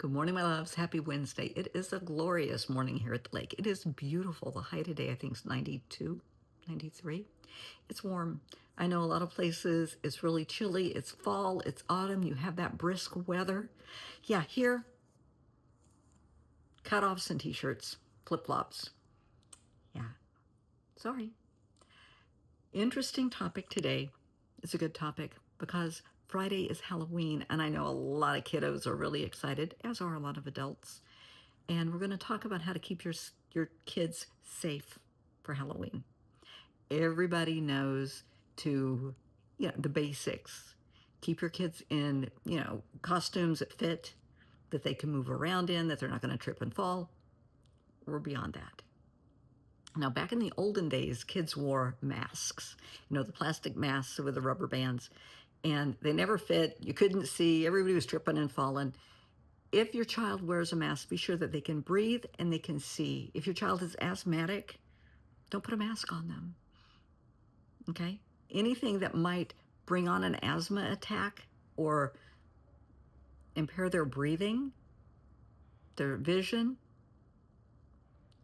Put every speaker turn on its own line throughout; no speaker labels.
Good morning, my loves. Happy Wednesday. It is a glorious morning here at the lake. It is beautiful. The high today, I think, is 92, 93. It's warm. I know a lot of places it's really chilly. It's fall, it's autumn. You have that brisk weather. Yeah, here, cutoffs and t-shirts, flip-flops. Yeah, sorry. Interesting topic today. It's a good topic because Friday is Halloween, and I know a lot of kiddos are really excited, as are a lot of adults. And we're going to talk about how to keep your kids safe for Halloween. Everybody knows to, the basics. Keep your kids in, costumes that fit, that they can move around in, that they're not going to trip and fall. We're beyond that. Now, back in the olden days, kids wore masks, the plastic masks with the rubber bands, and they never fit. You couldn't see. Everybody was tripping and falling. If your child wears a mask, be sure that they can breathe and they can see. If your child is asthmatic, don't put a mask on them. Okay? Anything that might bring on an asthma attack or impair their breathing, their vision,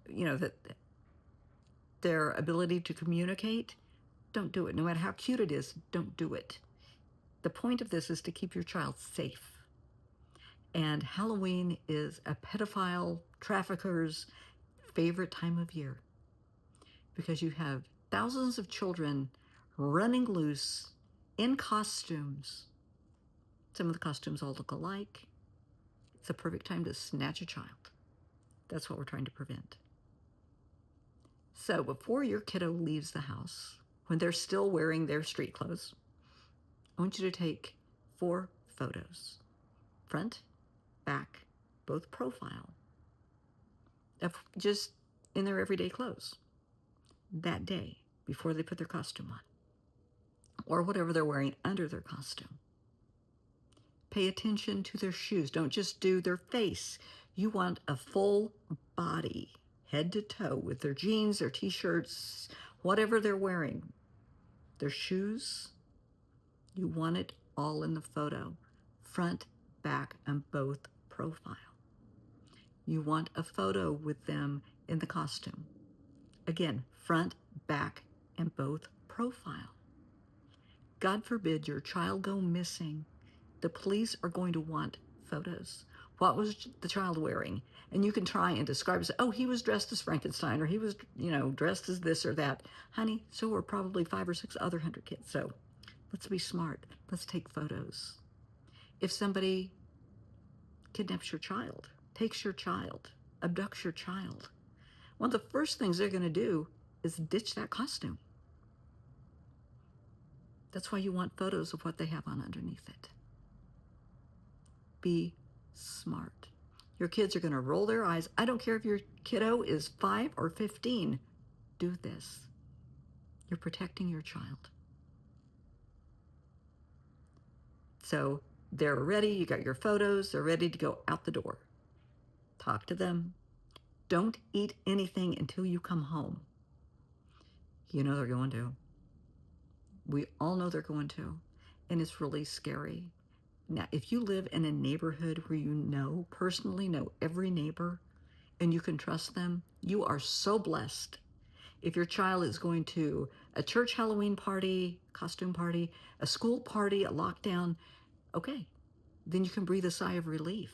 that their ability to communicate, don't do it. No matter how cute it is, don't do it. The point of this is to keep your child safe. And Halloween is a pedophile trafficker's favorite time of year because you have thousands of children running loose in costumes. Some of the costumes all look alike. It's a perfect time to snatch a child. That's what we're trying to prevent. So before your kiddo leaves the house, when they're still wearing their street clothes, I want you to take 4 photos. Front, back, both profile, of just in their everyday clothes that day before they put their costume on, or whatever they're wearing under their costume. Pay attention to their shoes. Don't just do their face. You want a full body, head to toe, with their jeans, their t-shirts, whatever they're wearing. Their shoes, you want it all in the photo, front, back, and both profile. You want a photo with them in the costume. Again, front, back, and both profile. God forbid your child go missing. The police are going to want photos. What was the child wearing? And you can try and describe it. Oh, he was dressed as Frankenstein, or he was, dressed as this or that. Honey, so were probably 5 or 6 other 100 kids. So let's be smart. Let's take photos. If somebody kidnaps your child, takes your child, abducts your child, one of the first things they're going to do is ditch that costume. That's why you want photos of what they have on underneath it. Be smart. Your kids are going to roll their eyes. I don't care if your kiddo is 5 or 15. Do this. You're protecting your child. So they're ready. You got your photos. They're ready to go out the door. Talk to them. Don't eat anything until you come home. You know they're going to. We all know they're going to. And it's really scary. Now, if you live in a neighborhood where you personally know every neighbor, and you can trust them, you are so blessed. If your child is going to a church Halloween party, costume party, a school party, a lockdown, okay, then you can breathe a sigh of relief.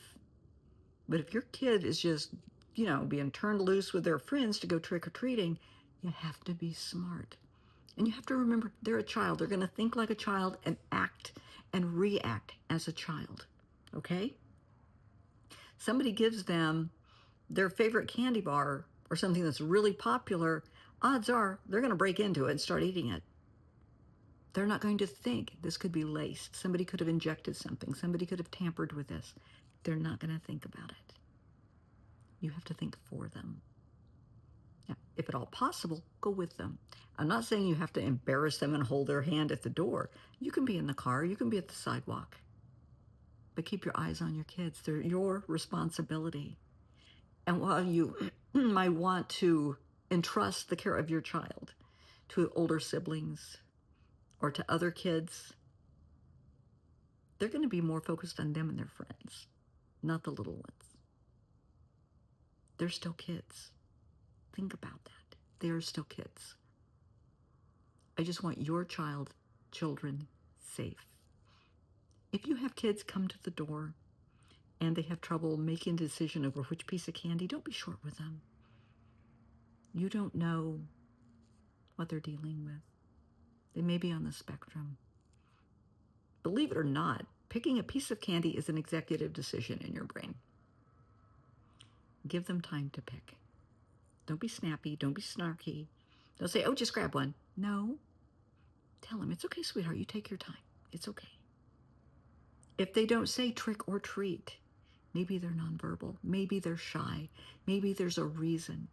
But if your kid is just, being turned loose with their friends to go trick-or-treating, you have to be smart. And you have to remember, they're a child. They're going to think like a child and act and react as a child, okay? Somebody gives them their favorite candy bar or something that's really popular, odds are they're going to break into it and start eating it. They're not going to think this could be laced. Somebody could have injected something. Somebody could have tampered with this. They're not going to think about it. You have to think for them. Now, if at all possible, go with them. I'm not saying you have to embarrass them and hold their hand at the door. You can be in the car. You can be at the sidewalk. But keep your eyes on your kids. They're your responsibility. And while you might want to entrust the care of your child to older siblings or to other kids, they're going to be more focused on them and their friends. not the little ones. They're still kids. Think about that. They are still kids. I just want your children safe. If you have kids come to the door and they have trouble making a decision over which piece of candy, don't be short with them. You don't know what they're dealing with. They may be on the spectrum. Believe it or not, picking a piece of candy is an executive decision in your brain. Give them time to pick. Don't be snappy. Don't be snarky. Don't say, oh, just grab one. No. Tell them, it's okay, sweetheart. You take your time. It's okay. If they don't say trick or treat, maybe they're nonverbal. Maybe they're shy. Maybe there's a reason.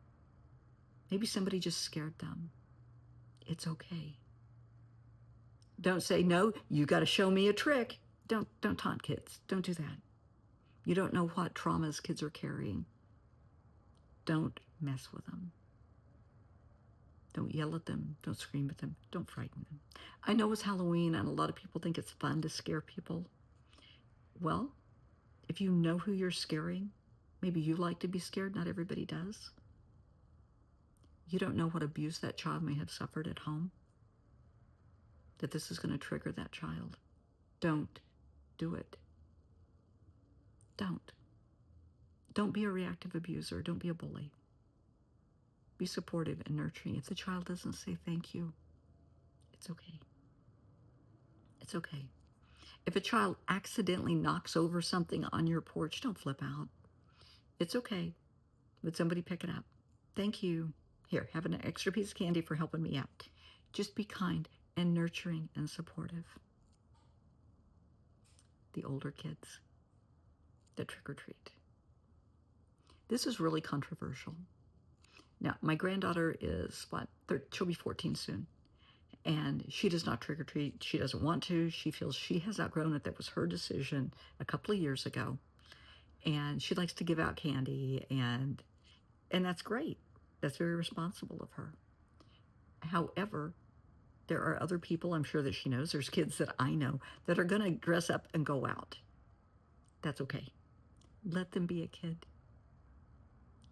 Maybe somebody just scared them. It's okay. Don't say, no, you got to show me a trick. Don't taunt kids. Don't do that. You don't know what traumas kids are carrying. Don't mess with them. Don't yell at them. Don't scream at them. Don't frighten them. I know it's Halloween and a lot of people think it's fun to scare people. Well, if you know who you're scaring, maybe you like to be scared. Not everybody does. You don't know what abuse that child may have suffered at home, that this is going to trigger that child. Don't do it. Don't be a reactive abuser. Don't be a bully. Be supportive and nurturing. If the child doesn't say thank you, it's okay. It's okay. If a child accidentally knocks over something on your porch, don't flip out. It's okay. Would somebody pick it up? Thank you. Here, have an extra piece of candy for helping me out. Just be kind and nurturing and supportive. The older kids that trick or treat. This is really controversial. Now, my granddaughter is, she'll be 14 soon. And she does not trick or treat. She doesn't want to. She feels she has outgrown it. That was her decision a couple of years ago. And she likes to give out candy, and that's great. That's very responsible of her. However, there are other people, I'm sure that she knows, there's kids that I know that are going to dress up and go out. That's okay. Let them be a kid.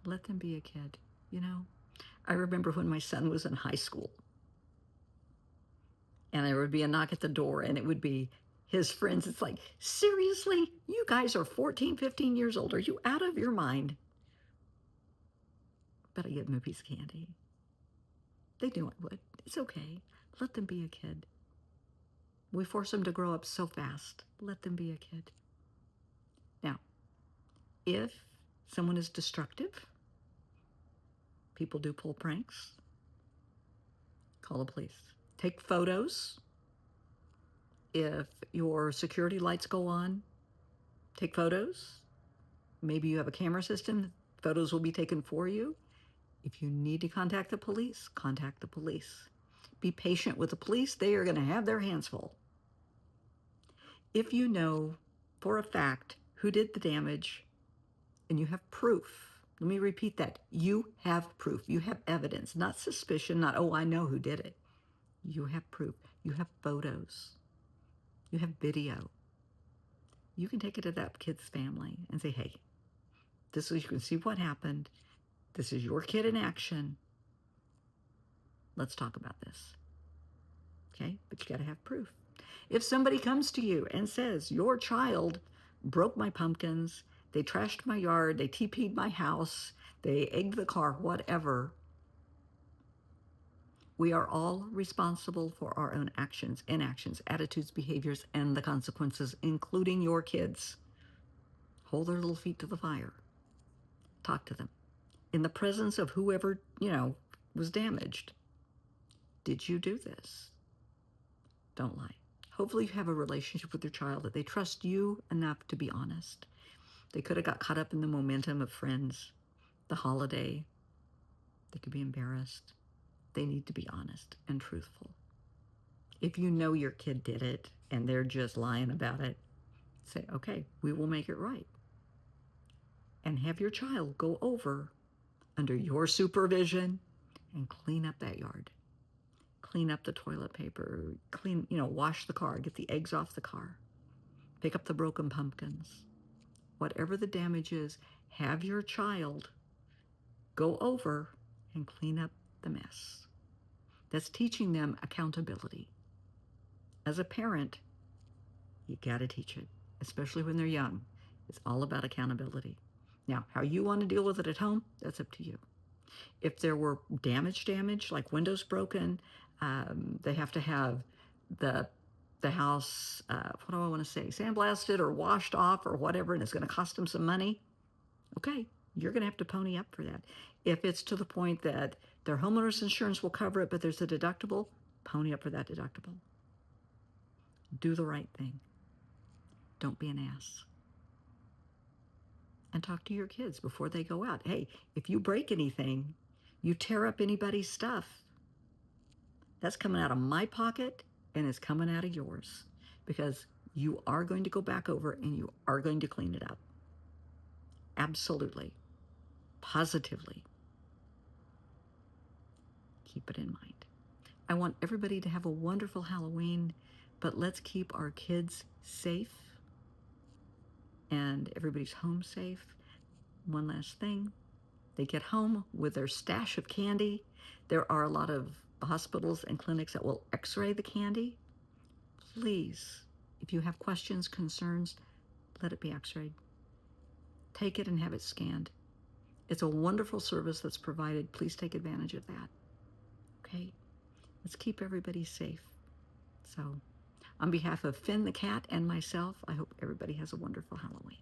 Let them be a kid, you know? I remember when my son was in high school, and there would be a knock at the door, and it would be his friends. It's like, seriously? You guys are 14, 15 years old. Are you out of your mind? But I give them a piece of candy. They knew I would. It's okay. Let them be a kid. We force them to grow up so fast. Let them be a kid. Now, if someone is destructive, people do pull pranks, call the police. Take photos. If your security lights go on, take photos. Maybe you have a camera system. Photos will be taken for you. If you need to contact the police, contact the police. Be patient with the police. They are going to have their hands full. If you know for a fact who did the damage and you have proof, let me repeat that. You have proof. You have evidence, not suspicion, not, oh, I know who did it. You have proof. You have photos. You have video. You can take it to that kid's family and say, hey, this is, you can see what happened. This is your kid in action. Let's talk about this. Okay? But you got to have proof. If somebody comes to you and says, your child broke my pumpkins, they trashed my yard, they TP'd my house, they egged the car, whatever, we are all responsible for our own actions, inactions, attitudes, behaviors, and the consequences, including your kids. Hold their little feet to the fire. Talk to them. In the presence of whoever, was damaged. Did you do this? Don't lie. Hopefully you have a relationship with your child that they trust you enough to be honest. They could have got caught up in the momentum of friends, the holiday. They could be embarrassed. They need to be honest and truthful. If you know your kid did it and they're just lying about it, say, okay, we will make it right. And have your child go over under your supervision and clean up that yard. Clean up the toilet paper, wash the car, get the eggs off the car, pick up the broken pumpkins. whatever the damage is, have your child go over and clean up the mess. That's teaching them accountability. As a parent, you got to teach it, especially when they're young. It's all about accountability. Now, how you want to deal with it at home, that's up to you. If there were damage, like windows broken, they have to have the house, what do I want to say, sandblasted or washed off or whatever, and it's going to cost them some money. Okay, you're going to have to pony up for that. If it's to the point that their homeowner's insurance will cover it, but there's a deductible, pony up for that deductible. Do the right thing. Don't be an ass. And talk to your kids before they go out. Hey, if you break anything, you tear up anybody's stuff, that's coming out of my pocket and it's coming out of yours, because you are going to go back over and you are going to clean it up. Absolutely. Positively. Keep it in mind. I want everybody to have a wonderful Halloween, but let's keep our kids safe and everybody's home safe. One last thing. They get home with their stash of candy. There are a lot of hospitals and clinics that will x-ray the candy. Please, if you have questions, concerns, let it be x-rayed. Take it and have it scanned. It's a wonderful service that's provided. Please take advantage of that. Okay? Let's keep everybody safe. So, on behalf of Finn the cat and myself, I hope everybody has a wonderful Halloween.